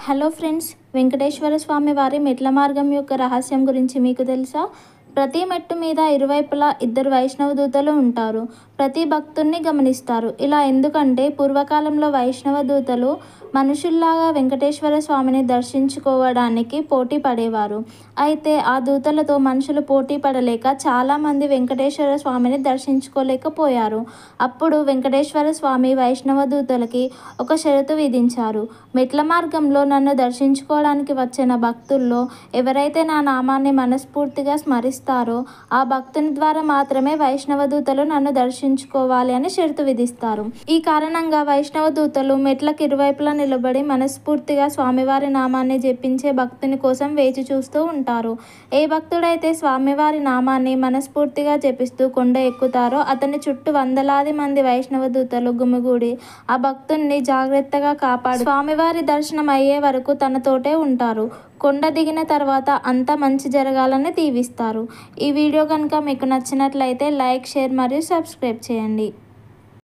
Hello friends, Venkateswara స్వామి వారి మెట్ల మార్గం యొక్క రహస్యం గురించి మీకు తెలుసా? ప్రతి మెట్టు మీద ఇరువైపులా ఇద్దరు వైష్ణవ దూతలు ఉంటారు. ప్రతి భక్తుణ్ణి గమనిస్తారు. ఇలా ఎందుకంటే పూర్వకాలంలో వైష్ణవ దూతలు మనుషుల్లాగా వెంకటేశ్వర స్వామిని దర్శించుకోవడానికి పోటీ పడేవారు. అయితే ఆ దూతలతో మనుషులు పోటీ పడలేక చాలామంది వెంకటేశ్వర స్వామిని దర్శించుకోలేకపోయారు. అప్పుడు వెంకటేశ్వర స్వామి వైష్ణవ దూతలకి ఒక షరతు విధించారు. మెట్ల మార్గంలో నన్ను దర్శించుకోవడానికి వచ్చిన భక్తుల్లో ఎవరైతే నా నామాన్ని మనస్ఫూర్తిగా స్మరిస్తారో ఆ భక్తుని ద్వారా మాత్రమే వైష్ణవ దూతలు నన్ను దర్శించుకోవాలి అని షరతు విధిస్తారు. ఈ కారణంగా వైష్ణవ దూతలు మెట్లకు ఇరువైపులా నిలబడి మనస్ఫూర్తిగా స్వామివారి నామాన్ని జపించే భక్తుని కోసం వేచి చూస్తూ ఉంటారు. ఏ భక్తుడైతే స్వామివారి నామాన్ని మనస్ఫూర్తిగా జపిస్తూ కొండ ఎక్కుతారో అతని చుట్టూ వందలాది మంది వైష్ణవ దూతలు గుమిగూడి ఆ భక్తుణ్ణి జాగ్రత్తగా కాపాడు స్వామివారి దర్శనం అయ్యే వరకు తనతోటే ఉంటారు. కొండ దిగిన తర్వాత అంతా మంచి జరగాలని దీవిస్తారు. ఈ వీడియో కనుక మీకు నచ్చినట్లయితే లైక్, షేర్ మరియు సబ్స్క్రైబ్ చేయండి.